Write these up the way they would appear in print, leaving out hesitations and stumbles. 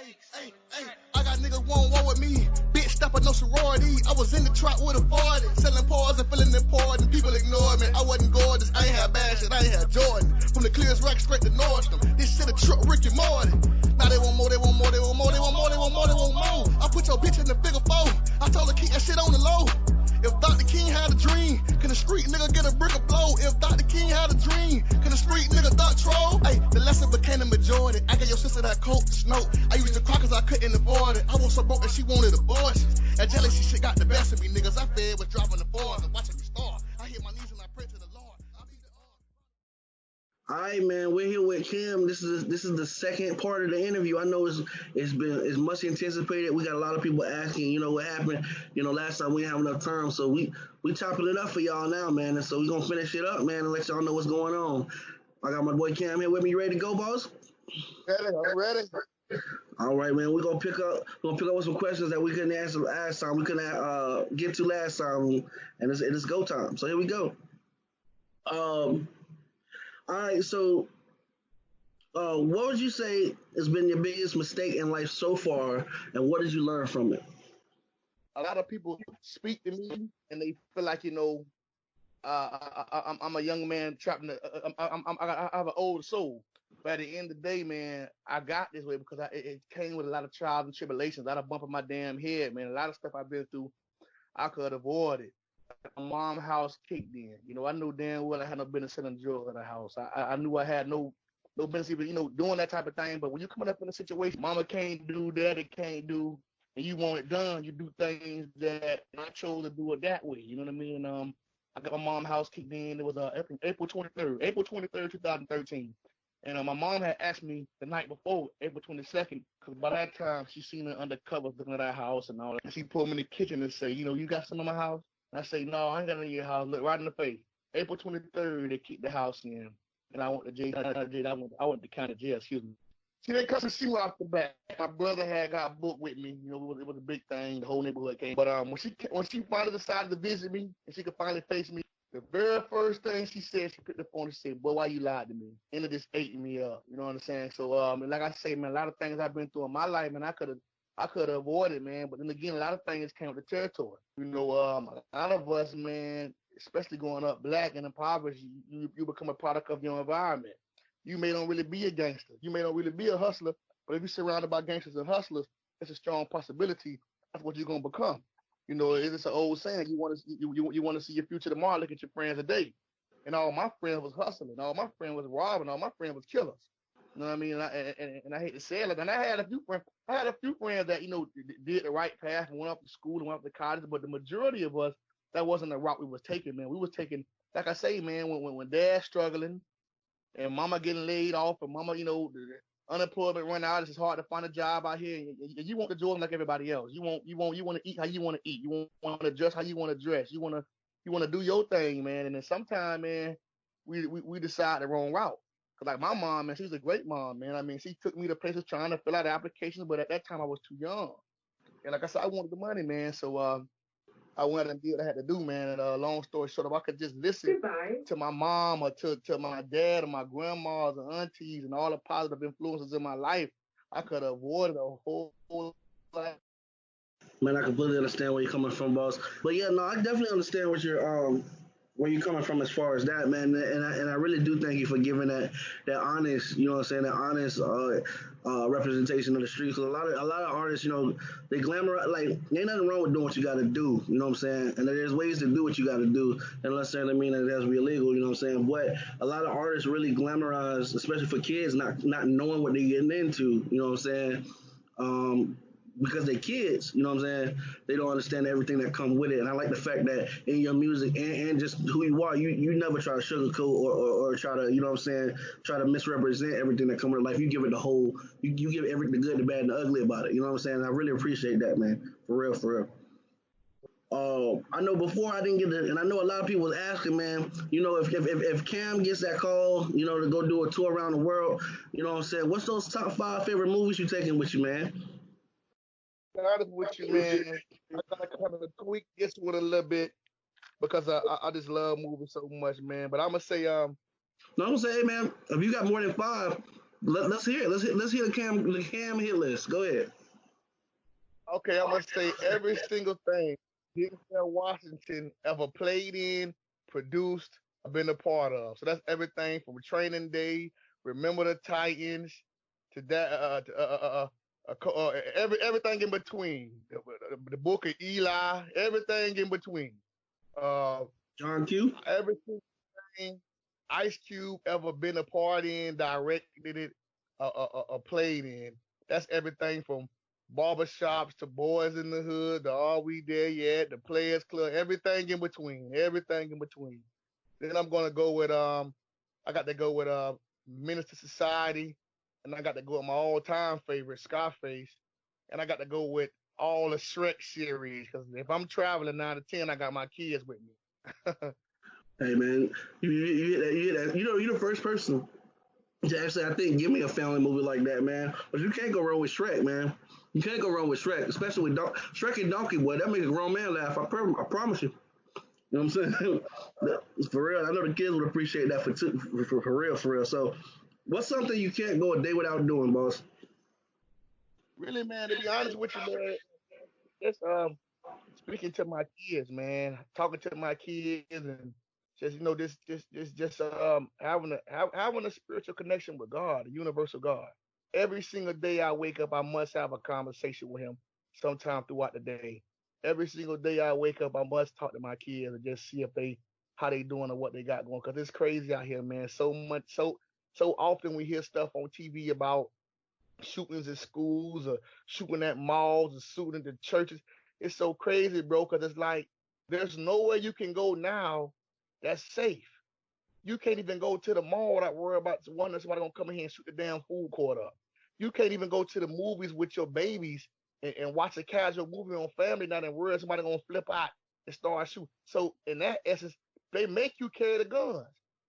Hey, I got niggas won't war with me. Bitch, stop at no sorority. I was in the trap with a 40. Selling pause and feeling important. People ignored me. I wasn't gorgeous. I ain't had bad shit. I ain't had Jordan. From the clearest rack straight to Nordstrom. This shit a truck Ricky Morty. Now they want more, they want more, they want more, they want more, they want more, they want more. I put your bitch in the figure 4. I told her keep that shit on the low. If Dr. King had a dream, can a street nigga get a brick of blow? If Dr. King had a dream, can a street nigga duck troll? Hey, the lesson became the majority. I gave your sister that coke to snow. I used to cry cause I couldn't afford it. I was so broke that she wanted abortions. That jealousy shit got the best of me, niggas. I fed was dropping the bars and watching me starve. I hit my knees and I pray to the Lord. All right, man. We're here with Kim. This is the second part of the interview. I know it's much anticipated. We got a lot of people asking, what happened. Last time we didn't have enough time, so we chopping it up for y'all now, man. And so we gonna finish it up, man, and let y'all know what's going on. I got my boy Cam here with me. You ready to go, boss? I'm ready. All right, man. We're gonna pick up with some questions that we couldn't answer last time. We couldn't get to last time, and it's go time. So here we go. All right, so what would you say has been your biggest mistake in life so far, and what did you learn from it? A lot of people speak to me and they feel like I'm a young man trapped in I have an old soul. But at the end of the day, man, I got this way because it came with a lot of trials and tribulations, a lot of bumping my damn head, man. A lot of stuff I've been through, I could avoid it. My mom's house kicked in. I knew damn well I had no business selling drugs in the house. I knew I had no business even, doing that type of thing. But when you're coming up in a situation, mama can't do that, it can't do, and you want it done, you do things that I chose to do it that way. You know what I mean? I got my mom's house kicked in. It was April 23rd, 2013. And my mom had asked me the night before, April 22nd, because by that time she seen the undercover looking at our house and all that. And she pulled me in the kitchen and said, you got some in my house? And I say, no, I ain't got any in your house. Look right in the face. April 23rd, they kicked the house in. And I went to jail. I went to county jail, excuse me. She didn't come and see me off the bat. My brother had got booked with me. It was a big thing. The whole neighborhood came. But when she finally decided to visit me and she could finally face me, the very first thing she said, she picked the phone and said, boy, why you lied to me? And it just ate me up. You know what I'm saying? So, and like I say, man, a lot of things I've been through in my life, man, I could have avoided, man. But then again, a lot of things came with the territory. A lot of us, man, especially growing up black and impoverished, you become a product of your environment. You may not really be a gangster. You may not really be a hustler. But if you're surrounded by gangsters and hustlers, it's a strong possibility that's what you're going to become. It's an old saying, you want to see your future tomorrow, look at your friends today. And all my friends was hustling, all my friends was robbing, all my friends was killers. You know what I mean? And I hate to say it, and I had a few friends that, did the right path and went up to school and went up to college, but the majority of us, that wasn't the route we was taking, man. We was taking, like I say, man, when dad's struggling and mama getting laid off and mama, the unemployment run out, it's hard to find a job out here. And you want the Jordan like everybody else. You want to eat how you want to eat. You want to dress how you want to dress. You want to do your thing, man. And then sometimes, man, we decide the wrong route. Cause like my mom, man, she's a great mom, man. I mean, she took me to places trying to fill out applications, but at that time I was too young. And like I said, I wanted the money, man. So I went and did what I had to do, man. And long story short, if I could just listen to my mom or to my dad or my grandmas and aunties and all the positive influences in my life, I could have avoided a whole life. Man, I completely understand where you're coming from, boss. But yeah, no, I definitely understand where you're coming from as far as that, man. And I really do thank you for giving that honest, that honest representation of the streets. So a lot of artists, they glamour, like, ain't nothing wrong with doing what you got to do, you know what I'm saying? And there's ways to do what you got to do, and not necessarily mean that it has to be illegal, you know what I'm saying? But a lot of artists really glamorize, especially for kids, not knowing what they're getting into, you know what I'm saying? Because they're kids, you know what I'm saying? They don't understand everything that comes with it. And I like the fact that in your music and just who you are, you never try to sugarcoat or try to, you know what I'm saying, try to misrepresent everything that comes with life. You give it the whole, you give everything the good, the bad, and the ugly about it. You know what I'm saying? I really appreciate that, man. For real, for real. I know before I didn't get it, and I know a lot of people was asking, man, if Cam gets that call, to go do a tour around the world, you know what I'm saying, what's those top 5 favorite movies you taking with you, man? Honest with you, man, I gotta kind of tweak this one a little bit because I just love movies so much, man. But I'm gonna say No, I'm gonna say, hey, man, if you got more than 5, Let's hear it. Let's hear the Cam hit list. Go ahead. Okay, I'm gonna say every single thing Denzel Washington ever played in, produced, I've been a part of. So that's everything from Training Day, Remember the Titans, to that, everything in between. The Book of Eli, everything in between. Uh, John Q. every single thing Ice Cube ever been a part in, directed it, played in. That's everything from barbershops to Boys in the Hood to Are We There Yet, the Players Club, everything in between, everything in between. Then I'm gonna go with I got to go with Minister Society, and I got to go with my all-time favorite Scarface, and I got to go with all the Shrek series because if I'm traveling 9 to 10, I got my kids with me. Hey man, you hit that. You're the first person to actually, I think, give me a family movie like that, man. But you can't go wrong with Shrek, man. You can't go wrong with Shrek, especially with Shrek and Donkey Boy. That make a grown man laugh. I promise you. You know what I'm saying? For real, I know the kids would appreciate that for real, for real. So, what's something you can't go a day without doing, boss? Really, man, to be honest with you, man, just speaking to my kids, man, talking to my kids, and just this just having a spiritual connection with God, the universal God. Every single day I wake up, I must have a conversation with Him sometime throughout the day. Every single day I wake up, I must talk to my kids and just see if they how they doing or what they got going. Cause it's crazy out here, man. So often we hear stuff on TV about shootings in schools or shooting at malls or shooting into churches. It's so crazy, bro, because it's like there's nowhere you can go now that's safe. You can't even go to the mall without worry about wondering somebody gonna come in here and shoot the damn food court up. You can't even go to the movies with your babies and watch a casual movie on family night and worry somebody gonna flip out and start shooting. So in that essence, they make you carry the guns.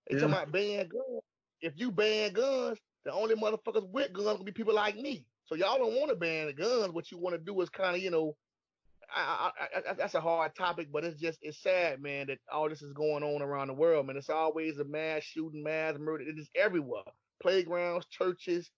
They talking Yeah, about banning guns. If you ban guns, the only motherfuckers with guns gonna be people like me. So y'all don't want to ban the guns. What you want to do is kind of, that's a hard topic, but it's sad, man, that all this is going on around the world, man. It's always a mass shooting, mass murder. It is everywhere. Playgrounds, churches,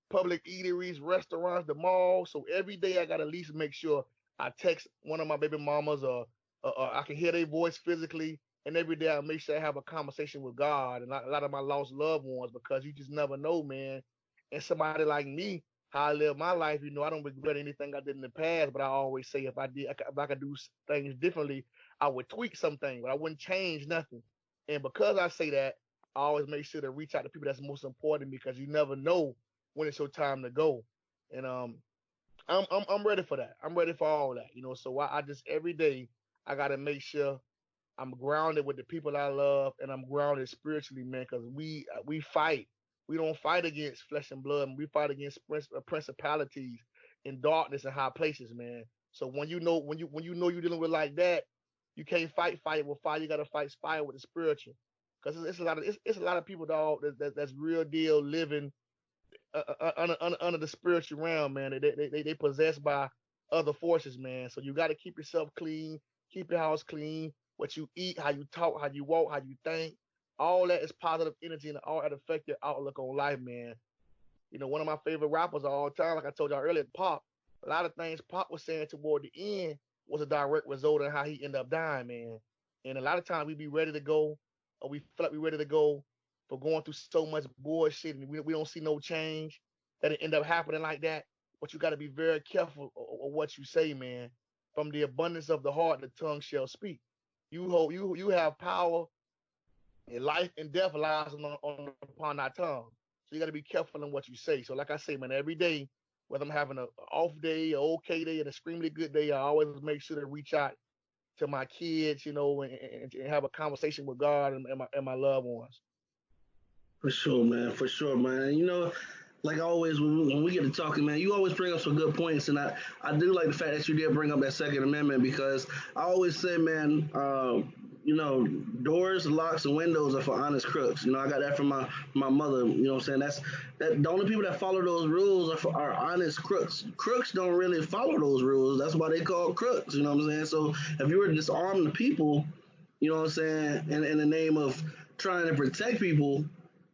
public eateries, restaurants, the mall. So every day I gotta at least make sure I text one of my baby mamas or I can hear their voice physically. And every day I make sure I have a conversation with God and a lot of my lost loved ones because you just never know, man. And somebody like me, how I live my life, I don't regret anything I did in the past, but I always say if I could do things differently, I would tweak something, but I wouldn't change nothing. And because I say that, I always make sure to reach out to people that's most important because you never know when it's your time to go. And I'm ready for that. I'm ready for all that. So I just every day I gotta make sure I'm grounded with the people I love, and I'm grounded spiritually, man. Because we fight. We don't fight against flesh and blood. We fight against principalities in darkness and high places, man. So when you know you're dealing with like that, you can't fight fire with fire. You gotta fight fire with the spiritual. Because it's a lot of people, dog, that's real deal living under the spiritual realm, man. They possessed by other forces, man. So you got to keep yourself clean, keep your house clean. What you eat, how you talk, how you walk, how you think, all that is positive energy and all that affect your outlook on life, man. One of my favorite rappers of all time, like I told y'all earlier, Pop. A lot of things Pop was saying toward the end was a direct result of how he ended up dying, man. And a lot of times we be ready to go, or we feel like we're ready to go for going through so much bullshit and we don't see no change that it end up happening like that. But you got to be very careful of what you say, man. From the abundance of the heart, the tongue shall speak. You have power, and life and death lies upon our tongue. So you got to be careful in what you say. So like I say, man, every day, whether I'm having an off day, an okay day, an extremely good day, I always make sure to reach out to my kids, and have a conversation with God and my loved ones. for sure, man. For sure, man. Like always, when we get to talking, man, you always bring up some good points, and I do like the fact that you did bring up that Second Amendment because I always say, man, doors, locks, and windows are for honest crooks. I got that from my mother. You know what I'm saying? That the only people that follow those rules are honest crooks. Crooks don't really follow those rules. That's why they call crooks. You know what I'm saying? So if you were to disarm the people, you know what I'm saying, in the name of trying to protect people,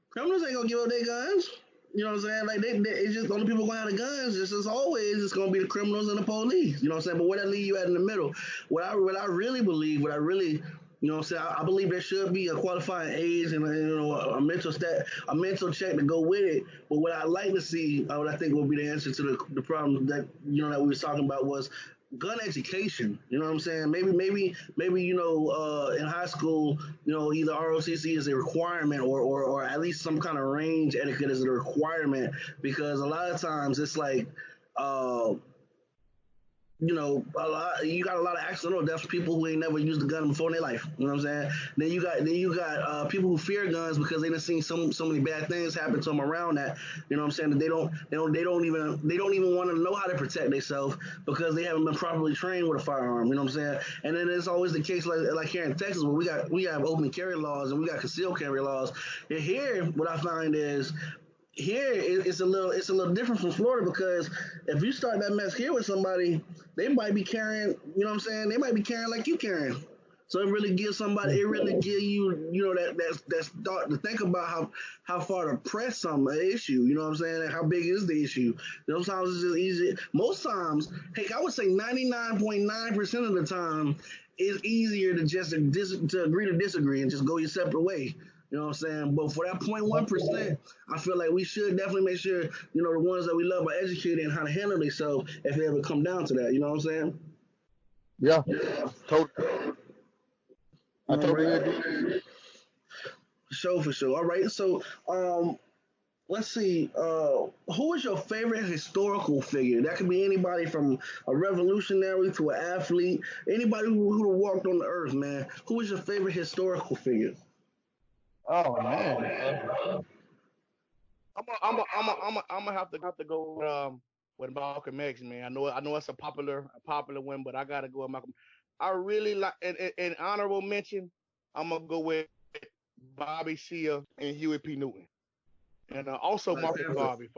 criminals ain't gonna give up their guns. You know what I'm saying? Like it's just the only people gonna have the guns. Just as always, it's gonna be the criminals and the police. You know what I'm saying? But where that leave you at in the middle? What I really believe, what I really, you know what I'm saying? I believe there should be a qualifying age and a mental check to go with it. But what I like to see, what I think will be the answer to the problem that that we was talking about was gun education. You know what I'm saying? Maybe in high school, either ROTC is a requirement or at least some kind of range etiquette is a requirement because a lot of times it's like uh, you got a lot of accidental deaths, people who ain't never used a gun before in their life. You know what I'm saying? Then you got people who fear guns because they done seen so many bad things happen to them around that. You know what I'm saying? That they don't even want to know how to protect themselves because they haven't been properly trained with a firearm. You know what I'm saying? And then it's always the case like here in Texas where we have open carry laws and we got concealed carry laws. And here, what I find is here it's a little different from Florida because if you start that mess here with somebody, they might be carrying, you know what I'm saying? They might be carrying like you carrying. So it really gives you, that thought to think about how far to press an issue, you know what I'm saying? And how big is the issue? Sometimes it's just easy. Most times, heck, I would say 99.9% of the time, it's easier to just to agree to disagree and just go your separate way. You know what I'm saying? But for that 0.1%, I feel like we should definitely make sure, the ones that we love are educated in how to handle themselves if they ever come down to that. You know what I'm saying? Yeah, totally. I totally right. agree. For sure. All right. So, let's see. Who is your favorite historical figure? That could be anybody from a revolutionary to an athlete, anybody who walked on the earth, man. Who is your favorite historical figure? Oh man, I'm gonna have to go with Malcolm X, man. I know it's a popular one, but I gotta go with Malcolm. I really like in honorable mention. I'm gonna go with Bobby Seale and Huey P. Newton, and also Marcus Garvey.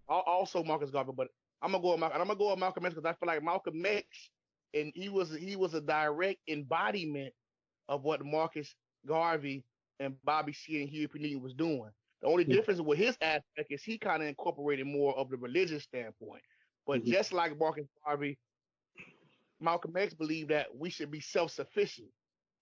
Also Marcus Garvey, but I'm gonna go with Malcolm X because I feel like Malcolm X, and he was a direct embodiment of what Marcus Garvey and Bobby Seale and Huey P. Newton was doing. The only difference with his aspect is he kind of incorporated more of the religious standpoint. But just like Marcus Garvey, Malcolm X believed that we should be self-sufficient.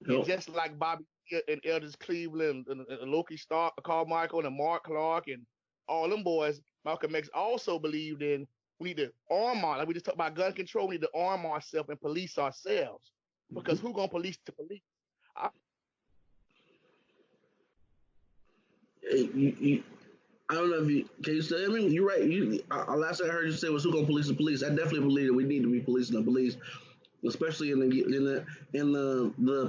And just like Bobby and Elders Cleveland and Loki Stark, Carmichael and Mark Clark and all them boys, Malcolm X also believed in we need to arm like we just talked about gun control, we need to arm ourselves and police ourselves. Because who gonna police the police? I don't know if you can you say. I mean, you're right. Last thing I heard you say was who gonna police the police. I definitely believe that we need to be policing the police, especially in the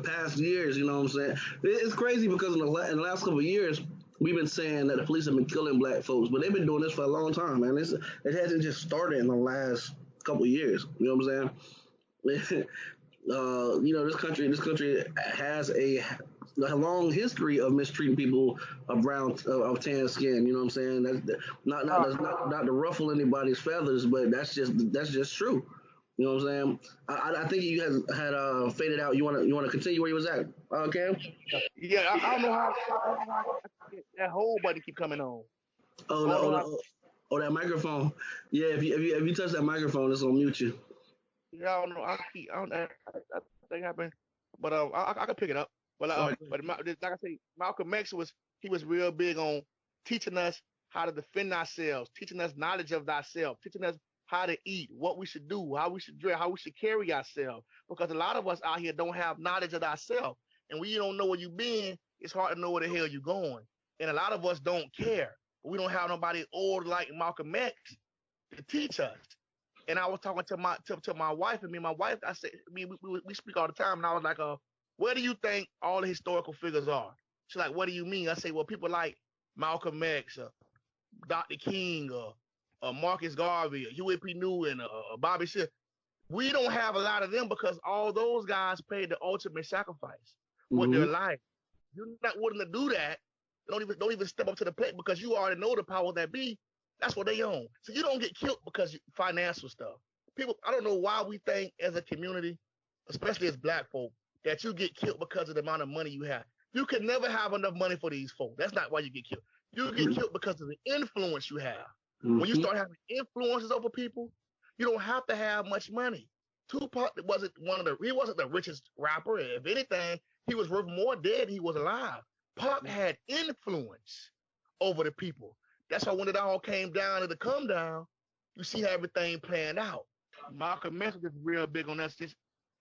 past years. You know what I'm saying? It's crazy because in the last couple of years, we've been saying that the police have been killing black folks, but they've been doing this for a long time, man. It hasn't just started in the last couple of years. You know what I'm saying? This country has a long history of mistreating people of brown of tan skin. You know what I'm saying? That's not to ruffle anybody's feathers, but that's just true. You know what I'm saying? I think you had faded out. You wanna continue where you was at, Cam? Yeah, I don't know how that whole button keep coming on. That microphone. Yeah, if you touch that microphone, it's gonna mute you. Yeah, I don't know. That thing happened, but I can pick it up. But like I say, Malcolm X was real big on teaching us how to defend ourselves, teaching us knowledge of ourselves, teaching us how to eat, what we should do, how we should dress, how we should carry ourselves. Because a lot of us out here don't have knowledge of ourselves, and when you don't know where you been, it's hard to know where the hell you're going. And a lot of us don't care. We don't have nobody old like Malcolm X to teach us. And I was talking to my wife, and my wife, I said, we speak all the time, and I was like, where do you think all the historical figures are? She's like, what do you mean? I say, well, people like Malcolm X, Dr. King, Marcus Garvey, Huey P. Newton, Bobby Seale. We don't have a lot of them because all those guys paid the ultimate sacrifice with their life. You're not willing to do that. Don't even step up to the plate because you already know the power that be. That's what they own. So you don't get killed because of financial stuff. People, I don't know why we think as a community, especially as black folk, that you get killed because of the amount of money you have. You can never have enough money for these folks. That's not why you get killed. You get killed because of the influence you have. When you Mm-hmm. start having influences over people, you don't have to have much money. Tupac he wasn't the richest rapper. If anything, he was worth more dead than he was alive. Pac had influence over the people. That's why when it all came down to the come down, you see how everything planned out. Malcolm X is real big on us.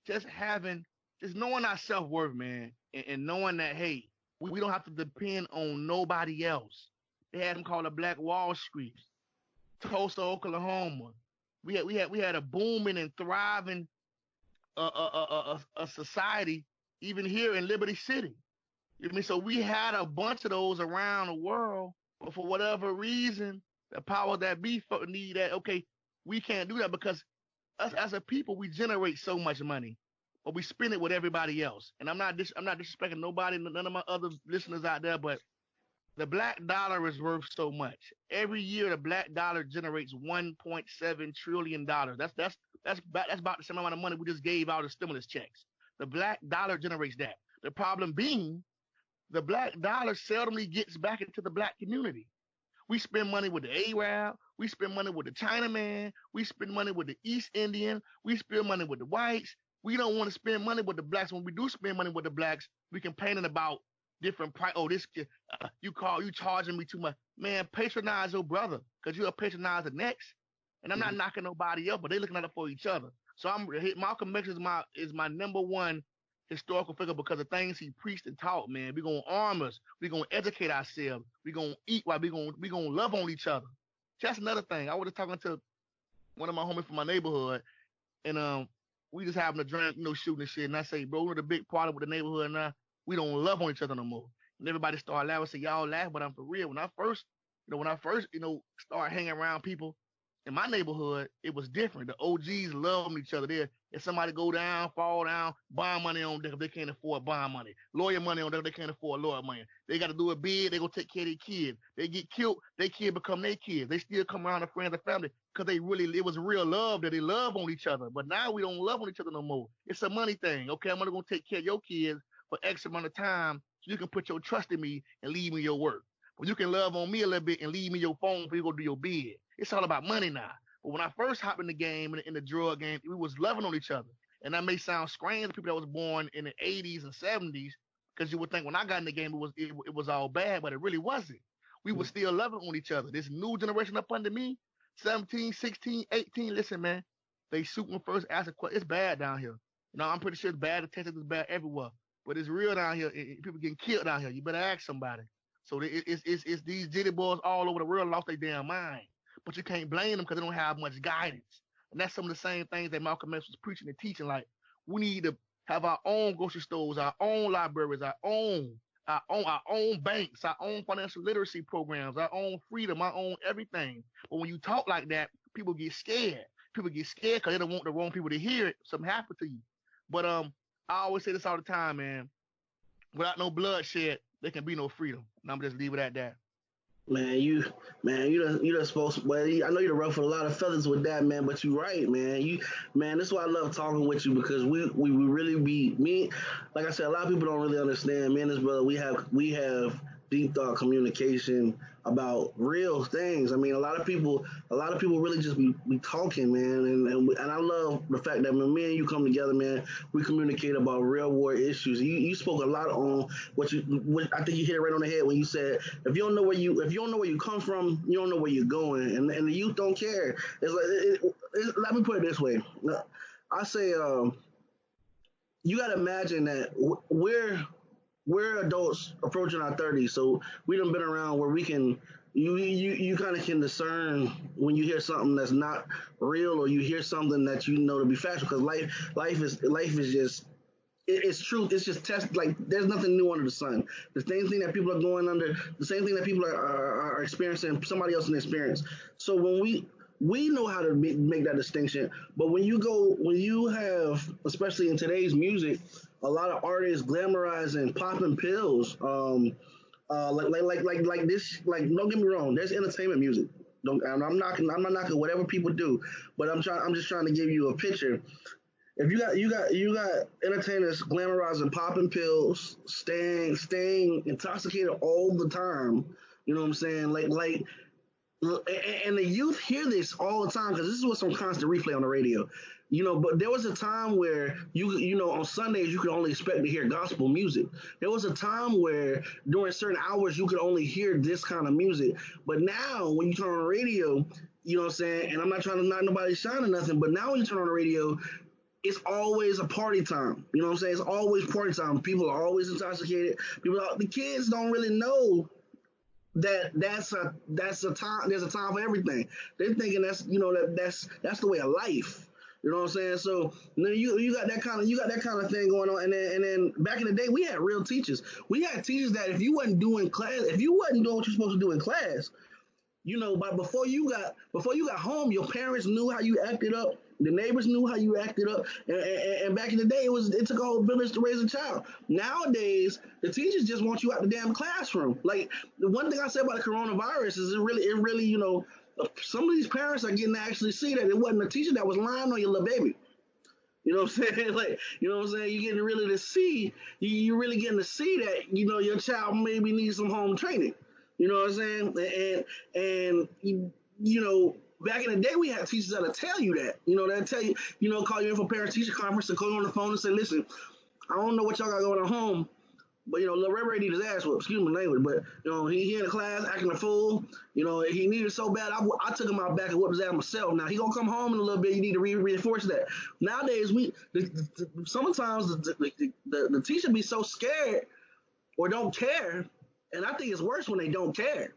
Just having, just knowing our self worth, man, and knowing that hey, we don't have to depend on nobody else. They had them called the Black Wall Street, Tulsa, Oklahoma. We had a booming and thriving a society even here in Liberty City. You know what I mean? So we had a bunch of those around the world, but for whatever reason, the power that be need that. Okay, we can't do that because us as a people, we generate so much money, but we spend it with everybody else. And I'm not disrespecting nobody, none of my other listeners out there, but the black dollar is worth so much. Every year, the black dollar generates $1.7 trillion. That's about the same amount of money we just gave out of stimulus checks. The black dollar generates that. The problem being, the black dollar seldomly gets back into the black community. We spend money with the Arab. We spend money with the Chinaman. We spend money with the East Indian. We spend money with the whites. We don't want to spend money with the blacks. When we do spend money with the blacks, we complaining about different price. Oh, this you charging me too much. Man, patronize your brother because you're a patronizer next. And I'm not knocking nobody up, but they looking at it for each other. So Malcolm X is my number one historical figure because of things he preached and taught, man. We're gonna arm us, we're gonna educate ourselves, we're gonna eat while we gonna love on each other. That's another thing. I was just talking to one of my homies from my neighborhood, and we just having a drink, shooting and shit. And I say, bro, we're the big part of the neighborhood now. We don't love on each other no more. And everybody started laughing, say, y'all laugh, but I'm for real. When I first started hanging around people in my neighborhood, it was different. The OGs loved each other there. If somebody go down, fall down, bond money on them if they can't afford bond money. Lawyer money on them if they can't afford lawyer money. They got to do a bid, they go take care of their kids. They get killed, their kid become their kids. They still come around to friends and family because it was real love that they love on each other. But now we don't love on each other no more. It's a money thing. Okay, I'm going to take care of your kids for X amount of time so you can put your trust in me and leave me your work. But you can love on me a little bit and leave me your phone before you go do your bid. It's all about money now. But when I first hopped in the game, in the drug game, we was loving on each other. And that may sound strange to people that was born in the 80s and 70s, because you would think when I got in the game, it was all bad, but it really wasn't. We were still loving on each other. This new generation up under me, 17, 16, 18, listen, man, they shoot when first ask a question. It's bad down here. I'm pretty sure it's bad in Texas, it's bad everywhere. But it's real down here. People getting killed down here. You better ask somebody. So it's these jitty boys all over the world lost their damn mind. But you can't blame them because they don't have much guidance. And that's some of the same things that Malcolm X was preaching and teaching. Like, we need to have our own grocery stores, our own libraries, our own banks, our own financial literacy programs, our own freedom, our own everything. But when you talk like that, people get scared. People get scared because they don't want the wrong people to hear it. Something happened to you. But I always say this all the time, man. Without no bloodshed, there can be no freedom. And I'm just leave it at that. You done supposed. Well, I know you're ruffled a lot of feathers with that, man. But you're right, man. That's why I love talking with you because we really be me. Like I said, a lot of people don't really understand. Me and this brother, we have deep thought communication about real things. I mean, a lot of people really just be talking, man. And I love the fact that when me and you come together, man, we communicate about real world issues. You spoke a lot on what I think you hit it right on the head when you said if you don't know where you come from, you don't know where you're going, and the youth don't care. It's like let me put it this way. I say you got to imagine that we're adults approaching our 30s, so we done been around where we can you kind of can discern when you hear something that's not real or you hear something that you know to be factual because life is just it's truth. It's just test. Like there's nothing new under the sun. The same thing that people are going under, the same thing that people are experiencing, somebody else can experience. So when we know how to make that distinction, but when you have, especially in today's music, a lot of artists glamorizing popping pills, like this, like don't get me wrong, there's entertainment music. I'm not knocking whatever people do, but I'm just trying to give you a picture. If you got entertainers glamorizing popping pills, staying intoxicated all the time, You know what I'm saying? And the youth hear this all the time because this is what's on constant replay on the radio. But there was a time where on Sundays you could only expect to hear gospel music. There was a time where during certain hours you could only hear this kind of music. But now when you turn on the radio, you know what I'm saying, and I'm not trying to knock nobody shine or nothing, but now when you turn on the radio, it's always a party time. You know what I'm saying? It's always party time. People are always intoxicated. The kids don't really know that's a time. There's a time for everything. They're thinking that's the way of life. You know what I'm saying? So you got that kind of thing going on. And then back in the day, we had real teachers. We had teachers that if you wasn't doing what you're supposed to do in class, but before you got home, your parents knew how you acted up. The neighbors knew how you acted up. And back in the day, it took a whole village to raise a child. Nowadays, the teachers just want you out the damn classroom. Like, the one thing I said about the coronavirus is it really, some of these parents are getting to actually see that it wasn't a teacher that was lying on your little baby. You know what I'm saying? Like, you know what I'm saying? You're getting really to see, you're really getting to see that, your child maybe needs some home training. You know what I'm saying? And back in the day, we had teachers that'll tell you that. They'll tell you, call you in for parent-teacher conference and call you on the phone and say, listen, I don't know what y'all got going on home, but, Lil Ray Ray needs his ass whooped. Excuse my language, but, he in the class acting a fool. He needed it so bad, I took him out back and whooped his ass myself. Now, he going to come home in a little bit. You need to reinforce that. Nowadays, sometimes the teacher be so scared or don't care, and I think it's worse when they don't care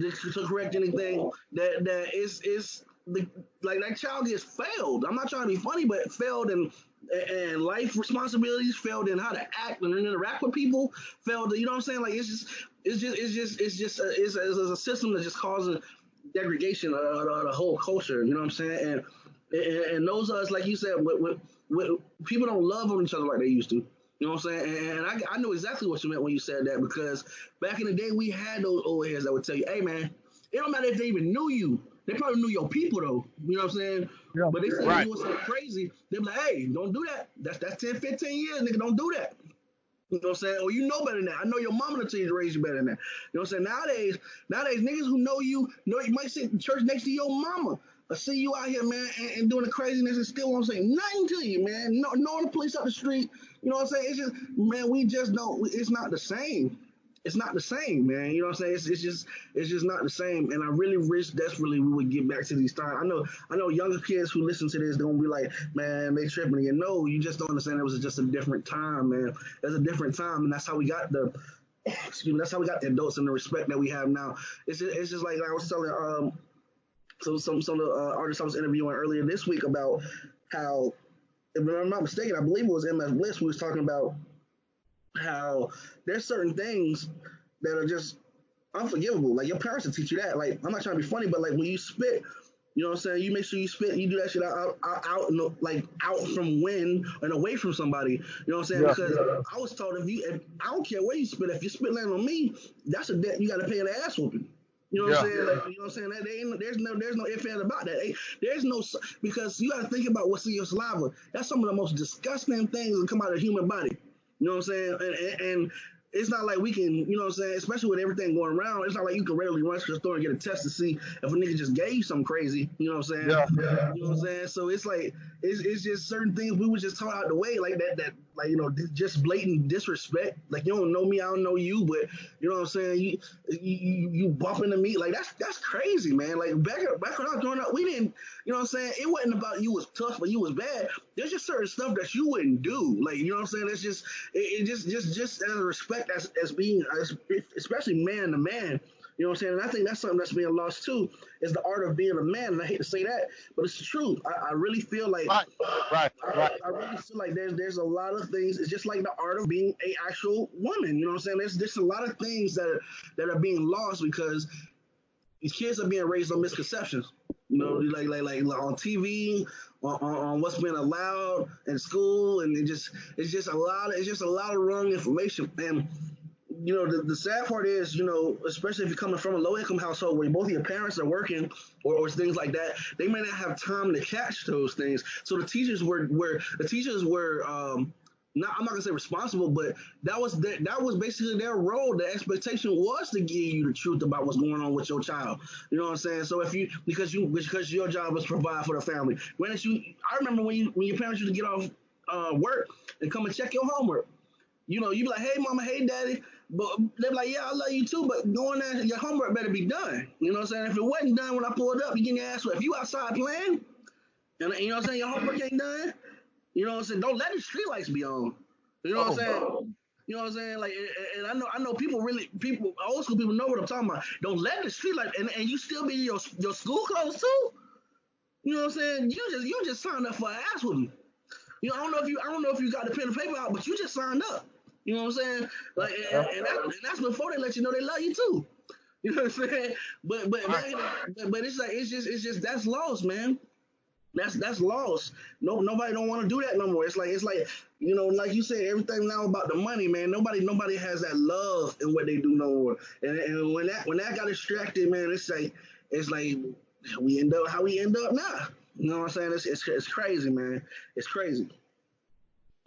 to correct anything that is like that child gets failed. I'm not trying to be funny, but failed in life responsibilities, failed in how to act and interact with people, failed. You know what I'm saying? Like it's a system that's just causing degradation of the whole culture. You know what I'm saying? And those of us, like you said, with people don't love on each other like they used to. You know what I'm saying? And I know exactly what you meant when you said that, because back in the day, we had those old heads that would tell you, hey, man, it don't matter if they even knew you. They probably knew your people, though. You know what I'm saying? Yeah. But they say you doing something crazy. They're like, hey, don't do that. That's 10, 15 years, nigga. Don't do that. You know what I'm saying? Or you know better than that. I know your mama will tell you to raise you better than that. You know what I'm saying? Nowadays, niggas who know you might sit in church next to your mama. I see you out here, man, and doing the craziness and still won't say nothing to you, man. Knowing the police up the street, you know what I'm saying? It's just, man, we just don't, it's not the same. It's not the same, man. You know what I'm saying? It's just not the same. And I really wish desperately we would get back to these times. I know younger kids who listen to this don't be like, man, they tripping again. No, you just don't understand. It was just a different time, man. It was a different time, and that's how we got the adults and the respect that we have now. It's just like I was telling So some of the artists I was interviewing earlier this week about how, if I'm not mistaken, I believe it was MS Bliss who was talking about how there's certain things that are just unforgivable. Like, your parents will teach you that. Like, I'm not trying to be funny, but like when you spit, you know what I'm saying? You make sure you spit, you do that shit out from wind and away from somebody. You know what I'm saying? Yeah, because I was told if I don't care where you spit, if you spit land on me, that's a debt you got to pay an ass whooping. You know what I'm saying? Like, you know what I'm saying? There's no ifs, ands about that. There's no, because you got to think about what's in your saliva. That's some of the most disgusting things that come out of the human body. You know what I'm saying? And it's not like we can, you know what I'm saying, especially with everything going around, it's not like you can readily run to the store and get a test to see if a nigga just gave you something crazy. You know what I'm saying? Yeah. You know what I'm saying? So it's like, it's just certain things we was just taught out the way, like that, like, you know, just blatant disrespect. Like, you don't know me, I don't know you, but you know what I'm saying? You bump into me, like that's crazy, man. Like back when I was growing up, we didn't, you know what I'm saying? It wasn't about you was tough or you was bad. There's just certain stuff that you wouldn't do. Like, you know what I'm saying? It's just, it just as a respect as being, especially man to man. You know what I'm saying? And I think that's something that's being lost too, is the art of being a man. And I hate to say that, but it's the truth. I really feel like I really feel like there's a lot of things. It's just like the art of being a actual woman. You know what I'm saying? There's a lot of things that are being lost because these kids are being raised on misconceptions. You know, like on TV, on what's been allowed in school, and it's just a lot of wrong information. And you know, the sad part is, you know, especially if you're coming from a low-income household where both of your parents are working or things like that, they may not have time to catch those things. So the teachers were I'm not gonna say responsible, but that was basically their role. The expectation was to give you the truth about what's going on with your child. You know what I'm saying? So if you because your job was to provide for the family. I remember when your parents used to get off work and come and check your homework. You be like, hey mama, hey daddy, but they be like, yeah, I love you too, but going there, your homework better be done. You know what I'm saying? If it wasn't done when I pulled up, you getting your ass wet. If you outside playing, and you know what I'm saying, your homework ain't done. You know what I'm saying? Don't let the street lights be on. You know what I'm Oh, saying? You know what I'm saying? Like, and I know people old school people know what I'm talking about. Don't let the street light, and you still be in your school clothes too. You know what I'm saying? You just signed up for an ass whooping. I don't know if you got the pen and paper out, but you just signed up. You know what I'm saying? Like, and that's before they let you know they love you too. You know what I'm saying? But it's just that's lost, man. That's lost. No, nobody don't want to do that no more. It's like like you said, everything now about the money, man. Nobody has that love in what they do no more. And when that got extracted, man, it's like we end up how we end up now. You know what I'm saying? It's crazy, man. It's crazy.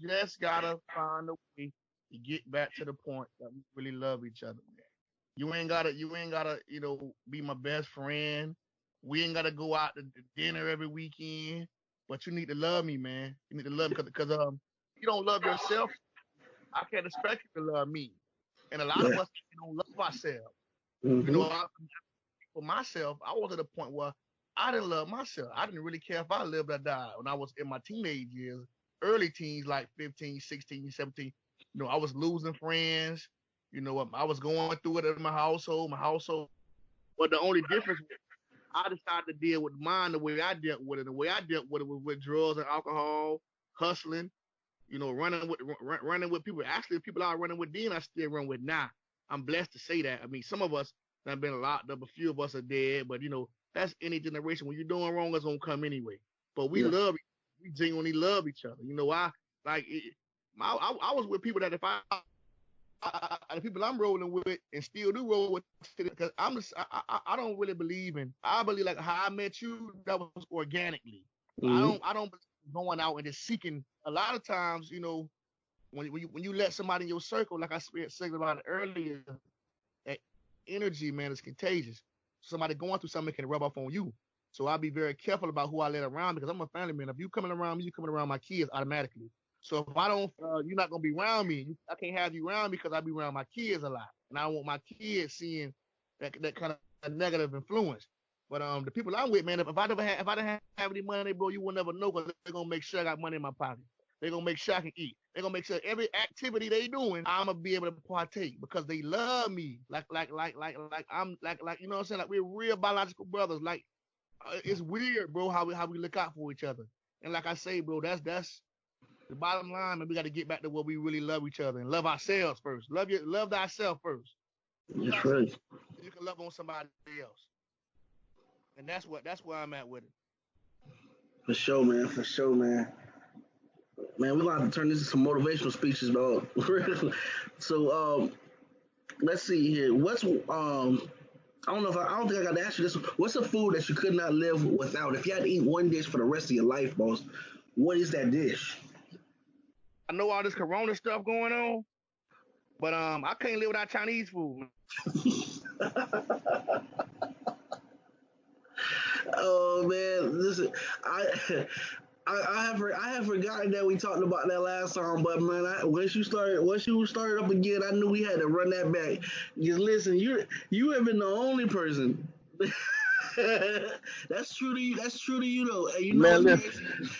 you just gotta find a way to get back to the point that we really love each other, man. You ain't gotta, be my best friend. We ain't gotta go out to dinner every weekend. But you need to love me, man. You need to love me because you don't love yourself. I can't expect you to love me. And a lot of Yeah. us don't love ourselves. You know, Mm-hmm. for myself, I was at a point where I didn't love myself. I didn't really care if I lived or died when I was in my teenage years, early teens, like 15, 16, 17. I was losing friends. I was going through it in my household. But the only difference was I decided to deal with mine the way I dealt with it. The way I dealt with it was with drugs and alcohol, hustling, running with people. Actually, the people I was running with then, I still run with now. I'm blessed to say that. I mean, some of us have been locked up. A few of us are dead, but that's any generation. When you're doing wrong, it's gonna come anyway. But Yeah. we genuinely love each other. I like, I was with people that if the people I'm rolling with and still do roll with, because I don't really believe in. I believe like how I met you, that was organically. Mm-hmm. I don't believe going out and just seeking. A lot of times, when you let somebody in your circle, like I said about it earlier, that energy, man, is contagious. Somebody going through something can rub off on you. So I'll be very careful about who I let around because I'm a family man. If you coming around me, you coming around my kids automatically. So if I don't, you're not gonna be around me. I can't have you around me because I be around my kids a lot, and I don't want my kids seeing that kind of negative influence. But the people I'm with, man, if I didn't have any money, bro, you will never know because they're gonna make sure I got money in my pocket. They're gonna make sure I can eat. They're gonna make sure every activity they doing, I'm gonna be able to partake because they love me. Like I'm like you know what I'm saying? Like we're real biological brothers. Like it's weird, bro, how we look out for each other. And like I say, bro, that's the bottom line, man. We got to get back to where we really love each other and love ourselves first. Love thyself first. Love That's thyself right. so you can love on somebody else. And that's where I'm at with it. For sure, man. For sure, man. Man, we're gonna have to turn this into some motivational speeches, dog. So, let's see here. I don't think I got to ask you this. What's a food that you could not live without? If you had to eat one dish for the rest of your life, boss, what is that dish? I know all this Corona stuff going on, but I can't live without Chinese food. Oh man, listen, I I have forgotten that we talked about that last time, but man, once you started up again, I knew we had to run that back. Just listen, you have been the only person. That's true to you. That's true to you though. And you know Man, what's listen. crazy?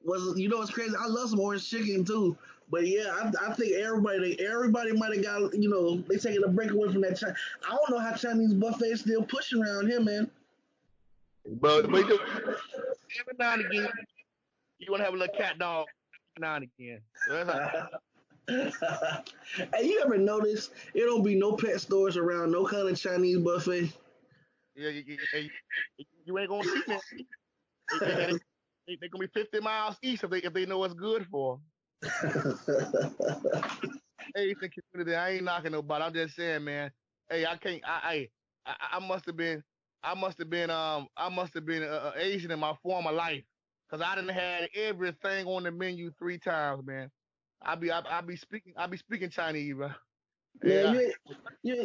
What's crazy? I love some orange chicken too. But yeah, I think everybody might have got they taking a break away from that. I don't know how Chinese buffet is still pushing around here, man. But every now and again, you want to have a little cat dog every now and again. So that's how, Hey, you ever notice it don't be no pet stores around no kind of Chinese buffet? yeah, you ain't gonna see that. They gonna be 50 miles east if they know what's good for 'em. Hey, it's the community. I ain't knocking nobody. I'm just saying, man. Hey, I can't. I must have been. I must have been Asian in my former life, cause I didn't had everything on the menu 3 times, man. I be speaking Chinese, bro. Man, Yeah.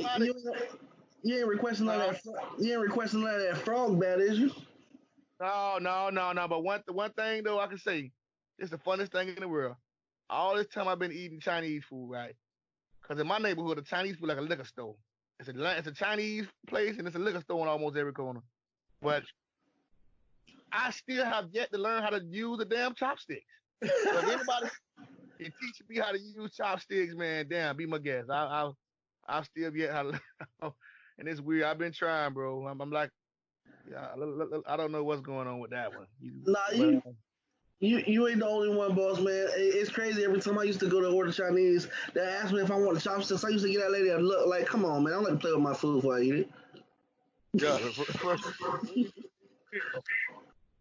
you ain't requesting all Uh, that. You ain't requesting all that frog bat, is you? no. But one thing though I can say, it's the funnest thing in the world. All this time I've been eating Chinese food, right? Because in my neighborhood, the Chinese food like a liquor store. It's a Chinese place and it's a liquor store in almost every corner. But I still have yet to learn how to use the damn chopsticks. So if anybody can teach me how to use chopsticks, man, damn, be my guest. I'll still yet how to learn. And it's weird. I've been trying, bro. I'm like, yeah, I don't know what's going on with that one. Nah, But you ain't the only one, boss man. It's crazy. Every time I used to go to order Chinese, they asked me if I want chopsticks. I used to get that lady a look like, come on, man. I don't like to play with my food before I eat it. yeah,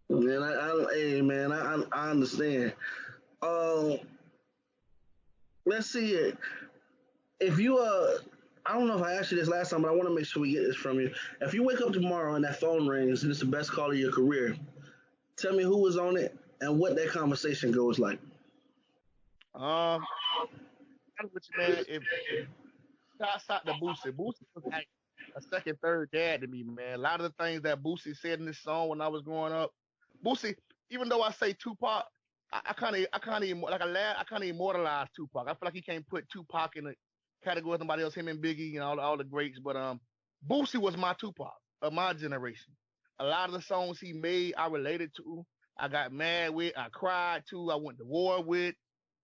Man, hey, man, I understand. Um, let's see here. If you I don't know if I asked you this last time, but I want to make sure we get this from you. If you wake up tomorrow and that phone rings and it's the best call of your career, tell me who was on it and what that conversation goes like. um, with you, man. If shouts out to Boosie. Boosie was like a second, third dad to me, man. A lot of the things that Boosie said in this song when I was growing up, Boosie. Even though I say Tupac, I can't immortalize Tupac. I feel like he can't put Tupac in the category with somebody else. Him and Biggie and all the greats, but Boosie was my Tupac of my generation. A lot of the songs he made, I related to. I got mad with. I cried to. I went to war with.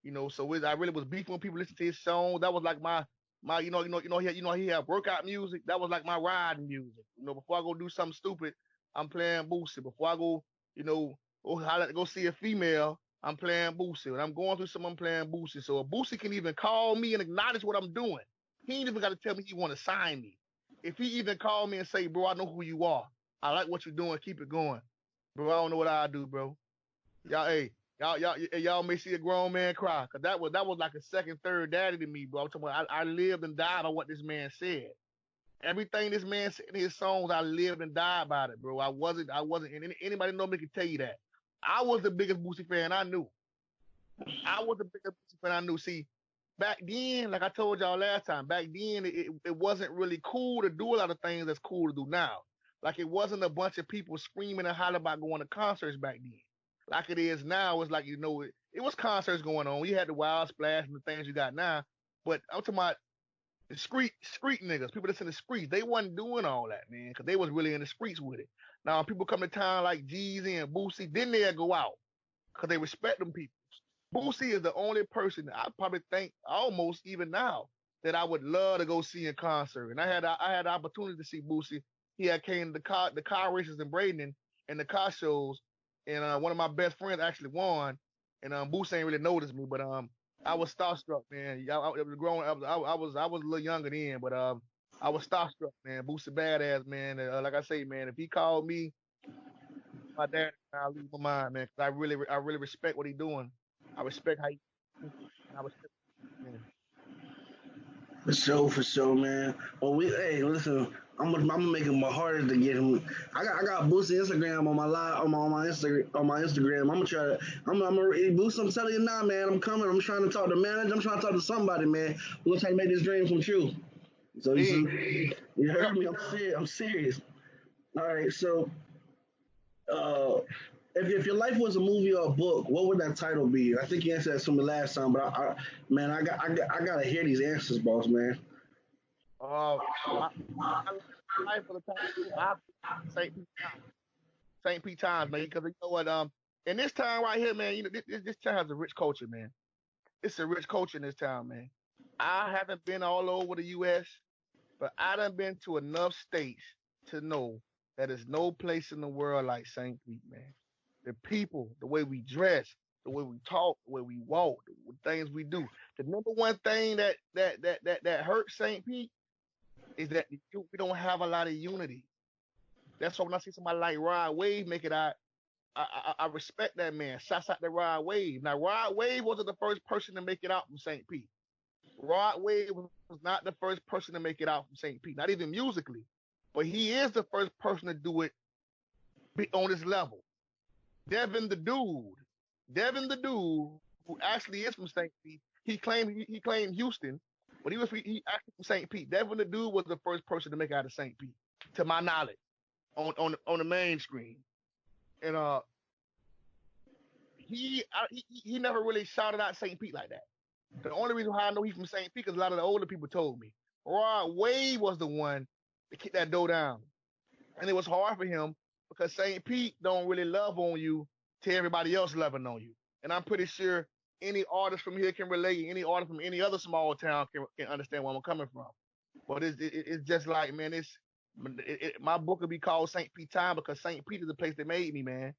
I really was beefing when people listened to his song. That was like my he had workout music. That was like my riding music. Before I go do something stupid, I'm playing Boosie. Before I go, go see a female, I'm playing Boosie. When I'm going through something, I'm playing Boosie. So if Boosie can even call me and acknowledge what I'm doing, he ain't even got to tell me he want to sign me. If he even call me and say, bro, I know who you are. I like what you're doing. Keep it going. Bro, I don't know what I do, bro. Y'all may see a grown man cry, cause that was like a second, third daddy to me, bro. I'm talking about I lived and died on what this man said. Everything this man said in his songs, I lived and died by it, bro. I wasn't, and anybody know me can tell you that. I was the biggest Boosie fan I knew. I was the biggest Boosie fan I knew. See, back then, like I told y'all last time, back then it wasn't really cool to do a lot of things that's cool to do now. Like it wasn't a bunch of people screaming and hollering about going to concerts back then. Like it is now, it's like it was concerts going on. We had the Wild Splash and the things you got now. But I'm talking about the street niggas, people that's in the streets, they wasn't doing all that, man, because they was really in the streets with it. Now, people come to town like Jeezy and Boosie, then they'll go out because they respect them people. Boosie is the only person that I probably think almost even now that I would love to go see in concert. And I had the opportunity to see Boosie. He had came to the car races in Braden and the car shows, and one of my best friends actually won. And Boosie ain't really noticed me, but I was starstruck, man. I was growing. I was a little younger then, but I was starstruck, man. Boosie badass, man. Like I say, man, if he called me, my dad, I'll lose my mind, man. Cause I really respect what he doing. I respect how he. I respect, man. For sure, man. Well, hey, listen, I'm gonna make it my hardest to get him. I got Boosie Instagram on my live on my Instagram. I'm gonna try to. I'm gonna Boosie. I'm telling you now, man. I'm coming. I'm trying to talk to manager. I'm trying to talk to somebody, man. We're gonna try to make this dream come true. So you heard me. I'm serious. All right. So, uh, if your life was a movie or a book, what would that title be? I think you answered that to me last time, but man, I gotta hear these answers, boss man. My life for the time, I St. Pete Times, St. Pete Times, man. Because you know what, in this town right here, man, this town has a rich culture, man. It's a rich culture in this town, man. I haven't been all over the U.S., but I done been to enough states to know that there's no place in the world like St. Pete, man. The people, the way we dress, the way we talk, the way we walk, the things we do. The number one thing that hurts St. Pete is that we don't have a lot of unity. That's why when I see somebody like Rod Wave make it out, I respect that man. Shouts out to Rod Wave. Now Rod Wave wasn't the first person to make it out from St. Pete. Rod Wave was not the first person to make it out from St. Pete, not even musically, but he is the first person to do it on this level. Devin the dude who actually is from St. Pete, he claimed Houston, but he actually from St. Pete. Devin the dude was the first person to make it out of St. Pete, to my knowledge, on the main screen. And he never really shouted out St. Pete like that. The only reason why I know he's from St. Pete because a lot of the older people told me. Rod Wave was the one to kick that door down. And it was hard for him because St. Pete don't really love on you till everybody else loving on you. And I'm pretty sure any artist from here can relate. Any artist from any other small town can understand where I'm coming from. But it's just like, man, my book would be called St. Pete Time because St. Pete is the place that made me, man.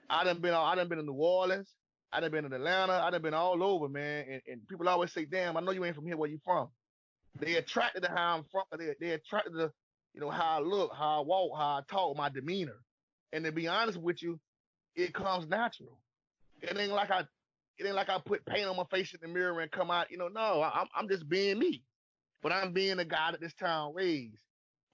I done been in New Orleans. I done been in Atlanta. I done been all over, man. And people always say, damn, I know you ain't from here. Where you from? They attracted to how I'm from. They attracted to, how I look, how I walk, how I talk, my demeanor. And to be honest with you, it comes natural. It ain't like I put paint on my face in the mirror and come out, no, I'm just being me. But I'm being the guy that this town raised.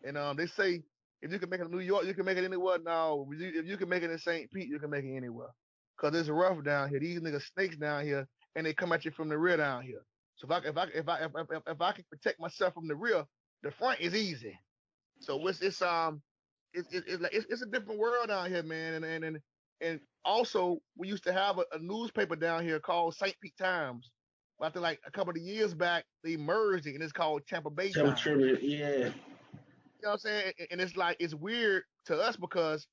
And they say, if you can make it in New York, you can make it anywhere. No, if you can make it in St. Pete, you can make it anywhere. Cause it's rough down here. These niggas snakes down here, and they come at you from the rear down here. So if I can protect myself from the rear, the front is easy. So it's a different world down here, man. And also we used to have a newspaper down here called St. Pete Times. But I think like a couple of years back they merged it and it's called Tampa Bay Times. Yeah. You know what I'm saying? And it's like it's weird to us because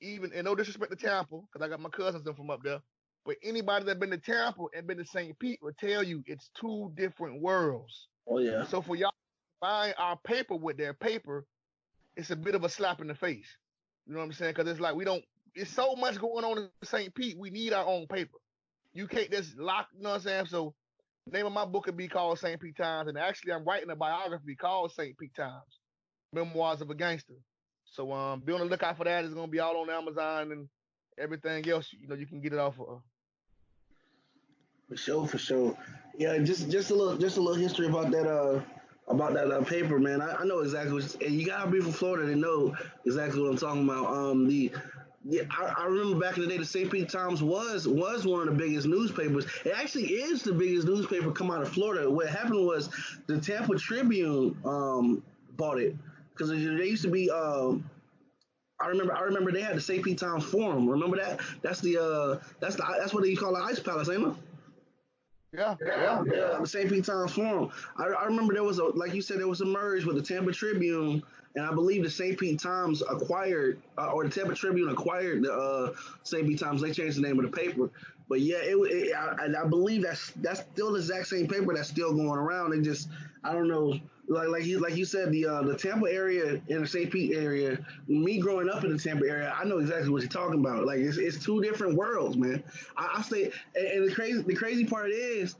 even and no disrespect to Tampa, because I got my cousins from up there. But anybody that been to Tampa and been to St. Pete will tell you it's two different worlds. Oh yeah. So for y'all buying our paper with their paper, it's a bit of a slap in the face. You know what I'm saying? Because it's like it's so much going on in St. Pete. We need our own paper. You can't just lock. You know what I'm saying? So the name of my book would be called St. Pete Times, and actually I'm writing a biography called St. Pete Times, Memoirs of a Gangster. So be on the lookout for that. It's gonna be all on Amazon and everything else. You can get it off of. For sure. Yeah, just a little history about that paper, man. I know exactly and you gotta be from Florida to know exactly what I'm talking about. I remember back in the day, the St. Pete Times was one of the biggest newspapers. It actually is the biggest newspaper come out of Florida. What happened was the Tampa Tribune bought it because there used to be. I remember they had the St. Pete Times Forum. Remember that? That's what they call the Ice Palace, ain't it? Yeah. The St. Pete Times Forum. I remember there was like you said, there was a merge with the Tampa Tribune, and I believe the St. Pete Times acquired, or the Tampa Tribune acquired the St. Pete Times. They changed the name of the paper, but yeah, I believe that's still the exact same paper that's still going around. It just I don't know. Like you said, the Tampa area and the St. Pete area. Me growing up in the Tampa area, I know exactly what you're talking about. Like it's two different worlds, man. I say, and the crazy part is,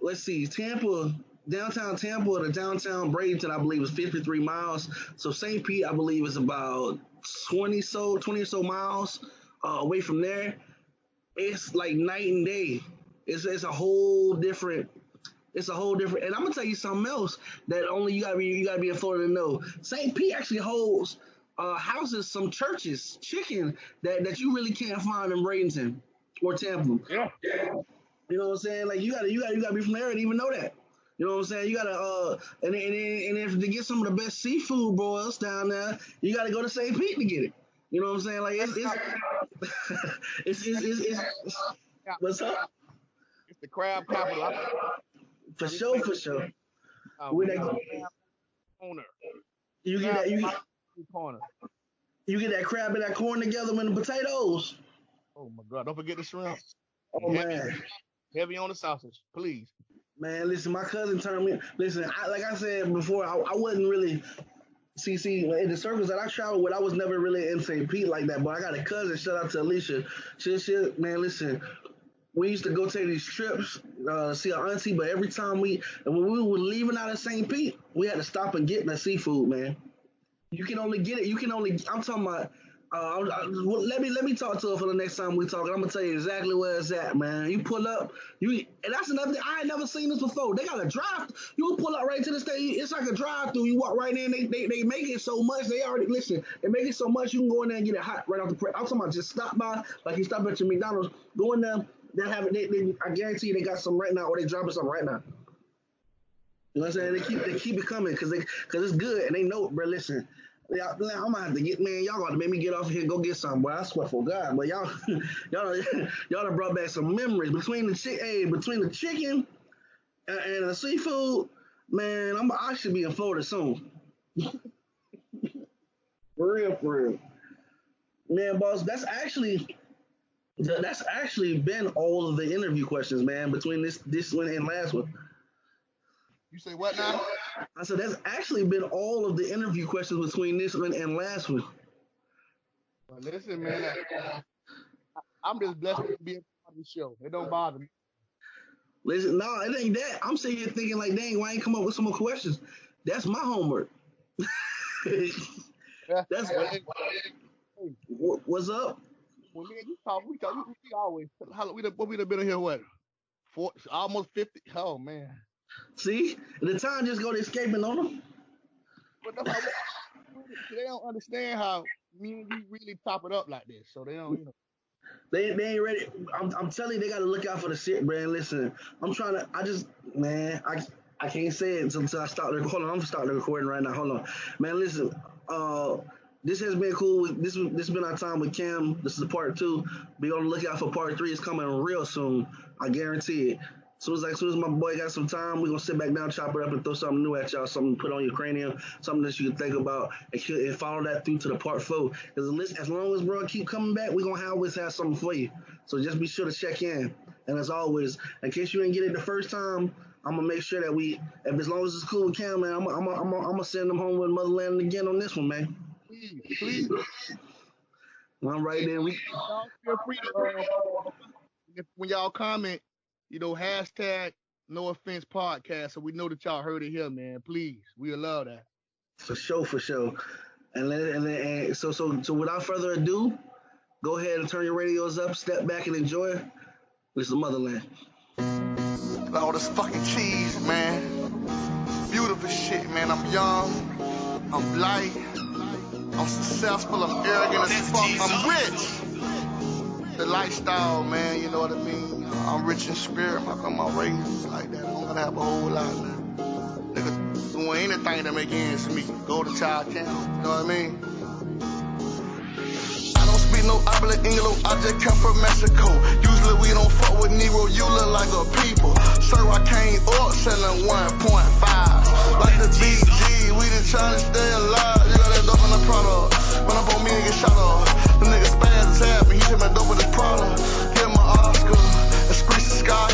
let's see, downtown Tampa to downtown Bradenton, I believe is 53 miles. So St. Pete, I believe, is about 20 or so miles away from there. It's like night and day. It's a whole different. It's a whole different, and I'm gonna tell you something else that only you gotta be in Florida to know. St. Pete actually holds houses some churches, chicken that you really can't find in Bradenton or Tampa. Yeah. You know what I'm saying? Like you gotta be from there and even know that. You know what I'm saying? You gotta and if to get some of the best seafood broils down there, you gotta go to St. Pete to get it. You know what I'm saying? Like it's what's up? It's the crab capital. For sure. With that, corner. You get that crab and that corn together with the potatoes. Oh my God! Don't forget the shrimp. Oh man, heavy on the sausage, please. Man, listen, my cousin turned me. Listen, like I said before, I wasn't really. See, in the circles that I traveled with, I was never really in St. Pete like that. But I got a cousin. Shout out to Alicia. She man, listen. We used to go take these trips, see our auntie, but every time when we were leaving out of St. Pete, we had to stop and get the seafood, man. You can only get it. I'm talking about, let me talk to her for the next time we talk. I'm going to tell you exactly where it's at, man. You pull up, and that's another thing. I ain't never seen this before. They got a drive. You can pull up right to the stage. It's like a drive-through. You walk right in. They make it so much. They make it so much you can go in there and get it hot right off the press. I'm talking about just stop by, like you stop at your McDonald's, go in there, that have I guarantee you they got some right now, or they dropping something right now. You know what I'm saying? They keep it coming because it's good and they know, bro. Listen, I'm gonna have to get, man. Y'all gotta make me get off here and go get something, boy. I swear for God, but y'all done brought back some memories between the chicken and the seafood. Man, I should be in Florida soon. For real. Man, boss, that's actually been all of the interview questions, man, between this one and last one. You say what now? I said that's actually been all of the interview questions between this one and last one. Well, listen, man, I'm just blessed to be a part of the show. It don't bother me. Listen, no, it ain't that. I'm sitting here thinking like, dang, why ain't come up with some more questions? That's my homework. That's what's up. When me and you talk, we always. We done been in here what? Almost 50. Oh man. See, the time just go to escaping on them. But they don't understand how me and you really top it up like this, so they don't, They ain't ready. I'm telling you, they gotta look out for the shit, man. Listen, I can't say it until I start. Hold on, I'm starting the recording right now. Hold on, man. Listen, this has been cool. This has been our time with Cam. This is part 2. Be on the lookout for part 3. It's coming real soon. I guarantee it. As soon as my boy got some time, we're going to sit back down, chop it up, and throw something new at y'all, something to put on your cranium, something that you can think about, and follow that through to the part 4. Because as long as bro keep coming back, we're going to always have something for you. So just be sure to check in. And as always, in case you didn't get it the first time, I'm going to make sure that as long as it's cool with Cam, man, I'm going to send them home with Motherland again on this one, man. Please. All right, then. Y'all feel free to, when y'all comment, hashtag No Offense Podcast, so we know that y'all heard it here, man. Please, we love that. For sure. And so without further ado, go ahead and turn your radios up, step back and enjoy. This is Motherland. All this fucking cheese, man. Beautiful shit, man. I'm young, I'm light, I'm successful, I'm arrogant as fuck, I'm rich. The lifestyle, man, you know what I mean? I'm rich in spirit, how come my race like that? I don't gotta have a whole lot, man. Niggas doing anything to make ends meet. Go to child camp, you know what I mean? I don't speak no habla Inglo, I just come from Mexico. Usually we don't fuck with Negro, you look like a people. Sir, I came up selling 1.5. Like the BG, we just trying to stay alive. You got that dope in the product. Run up on me and get shot up. The nigga spaz is happy, he said my dope in his product. Get my Oscar, and Screech the Sky.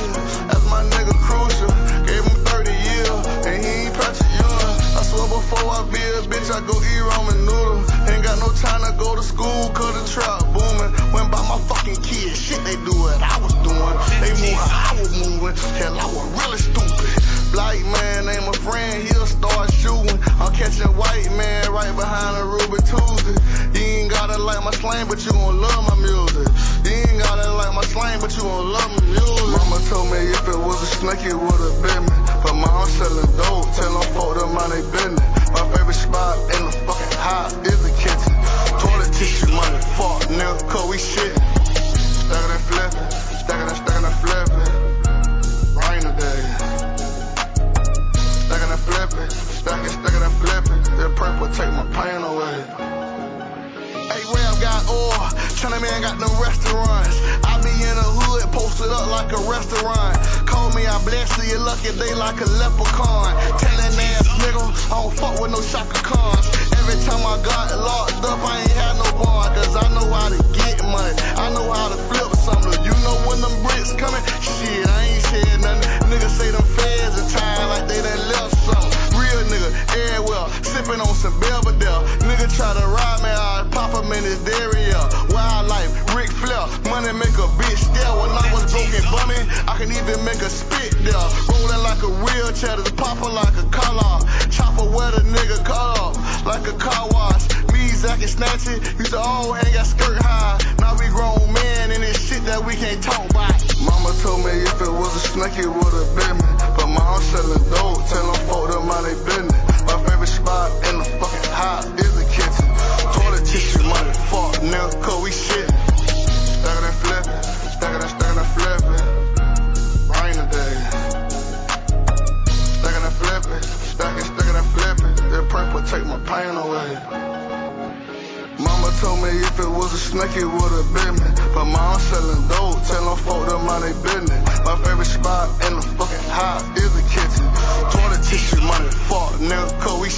That's my nigga Crucial. Gave him 30 years, and he ain't Patrick Ewing. I swear before I be a bitch, I go eat ramen noodle. Ain't got no time to go to school, cause the trap booming. Went by my fucking kids, shit they do what I was doing. They move how I was moving, hell I was really stupid. Black man ain't my friend, he'll start shooting. I'm catching white man right behind a Ruby Tuesday. You ain't gotta like my slang, but you gon' love my music. You ain't gotta like my slang, but you gon' love my music. Mama told me if it was a snake, it would've been me. But mom selling dope, tell them folk them mind they business. My favorite spot in the fucking house is the kitchen. Toilet tissue money, fuck nigga, cause we shit. Stacking and flipping, stacking and flipping. Rain today. Stacking and flipping, stacking and flipping. That purple take my pain away. Hey, Ram got oil, China man got them restaurants. I be in the hood, posted up like a restaurant. Call me, I bless you, you lucky they like a leprechaun. Telling ass nigga, I don't fuck with no Shaka Khans. Every time I got locked up, I ain't had no bond, cause I know how to get money. I know how to flip something. You know when them bricks coming? Shit, I ain't said nothing. Niggas say them feds in time like they done left something. Real nigga, everywhere, sipping on some Belvedere. Nigga try to ride me, I pop him in his derriere. Wildlife, Ric Flair, money make a bitch stare. When I was broken bumming, I can even make a spit there. Rolling like a wheelchair, just popping like a collar. Chopper where the nigga cut up, like a car wash. Me, Zach and Snatchy, used to all hang out skirt high. Now we grown men and it's shit that we can't talk about. Mama told me if it was a snake, it would've been me. But mom selling dope, tell them folk them mind they business. My favorite spot in the fucking house is the kitchen. Toilet tissue money, fuck nigga, cause we shit. Stacking and flipping, stacking and flipping. My mom selling dope, tell them folk them mind they business. My favorite spot in the fucking house is the kitchen. Toilet tissue money, fuck nigga, cause we